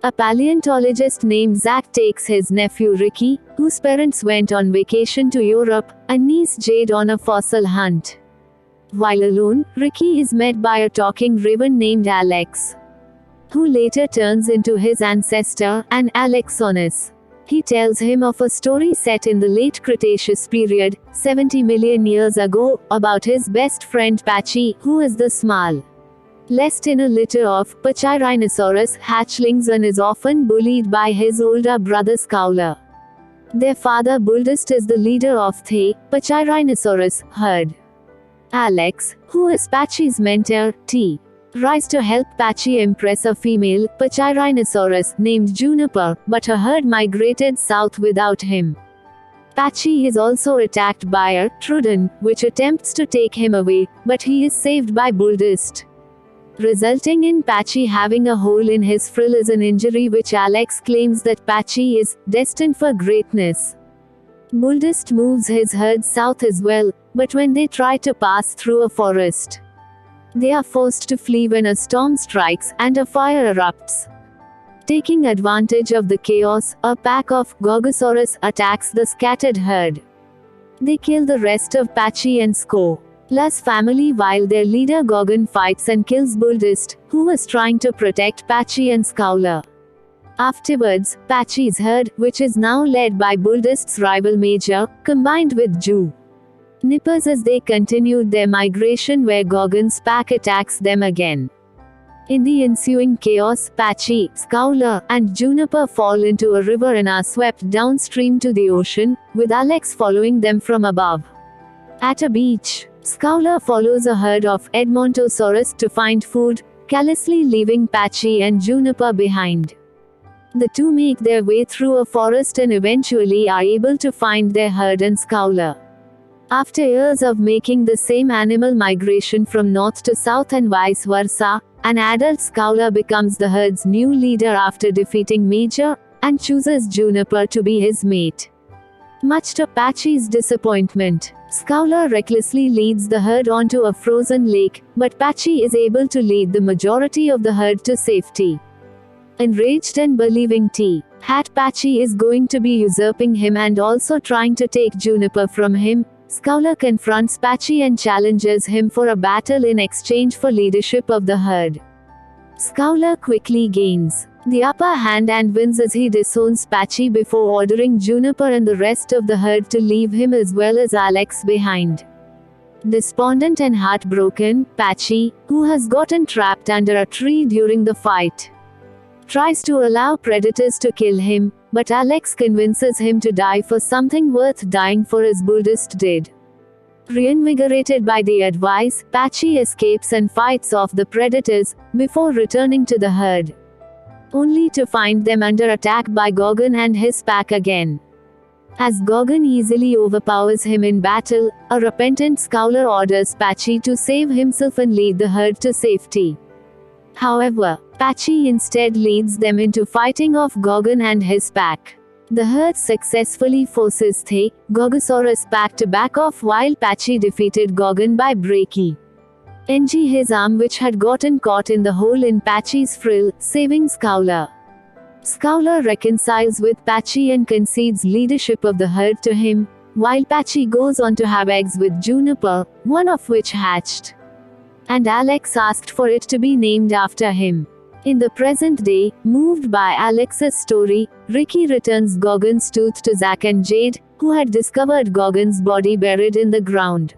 A paleontologist named Zach takes his nephew Ricky, whose parents went on vacation to Europe, and niece Jade on a fossil hunt. While alone, Ricky is met by a talking raven named Alex, who later turns into his ancestor, an Alexonus. He tells him of a story set in the late Cretaceous period, 70 million years ago, about his best friend Patchy, who is the small lest in a litter of Pachyrhinosaurus hatchlings and is often bullied by his older brother Scowler. Their father Buldist is the leader of the Pachyrhinosaurus herd. Alex, who is Patchy's mentor, tries to help Patchy impress a female Pachyrhinosaurus named Juniper, but her herd migrated south without him. Patchy is also attacked by a Trudon, which attempts to take him away, but he is saved by Buldist, resulting in Patchy having a hole in his frill as an injury which Alex claims that Patchy is destined for greatness. Buldist moves his herd south as well, but when they try to pass through a forest, they are forced to flee when a storm strikes and a fire erupts. Taking advantage of the chaos, a pack of Gorgosaurus attacks the scattered herd. They kill the rest of Patchy and Scowler's family while their leader Gorgon fights and kills Buldist, who was trying to protect Patchy and Scowler. Afterwards, Patchy's herd, which is now led by Buldist's rival Major, combined with Juniper's as they continued their migration where Gorgon's pack attacks them again. In the ensuing chaos, Patchy, Scowler, and Juniper fall into a river and are swept downstream to the ocean, with Alex following them from above. At a beach, Scowler follows a herd of Edmontosaurus to find food, callously leaving Patchy and Juniper behind. The two make their way through a forest and eventually are able to find their herd and Scowler. After years of making the same animal migration from north to south and vice versa, an adult Scowler becomes the herd's new leader after defeating Major, and chooses Juniper to be his mate. Much to Patchy's disappointment, Scowler recklessly leads the herd onto a frozen lake, but Patchy is able to lead the majority of the herd to safety. Enraged and believing Patchy is going to be usurping him and also trying to take Juniper from him, Scowler confronts Patchy and challenges him for a battle in exchange for leadership of the herd. Scowler quickly gains the upper hand and wins as he disowns Patchy before ordering Juniper and the rest of the herd to leave him as well as Alex behind. Despondent and heartbroken, Patchy, who has gotten trapped under a tree during the fight, tries to allow predators to kill him, but Alex convinces him to die for something worth dying for as Buldist did. Reinvigorated by the advice, Patchy escapes and fights off the predators, before returning to the herd, only to find them under attack by Gorgon and his pack again. As Gorgon easily overpowers him in battle, a repentant Scowler orders Patchy to save himself and lead the herd to safety. However, Patchy instead leads them into fighting off Gorgon and his pack. The herd successfully forces the Gorgosaurus pack to back off while Patchy defeated Gorgon by breaking his arm which had gotten caught in the hole in Patchy's frill, saving Scowler. Scowler reconciles with Patchy and concedes leadership of the herd to him, while Patchy goes on to have eggs with Juniper, one of which hatched, and Alex asked for it to be named after him. In the present day, moved by Alex's story, Ricky returns Gorgon's tooth to Zack and Jade, who had discovered Gorgon's body buried in the ground.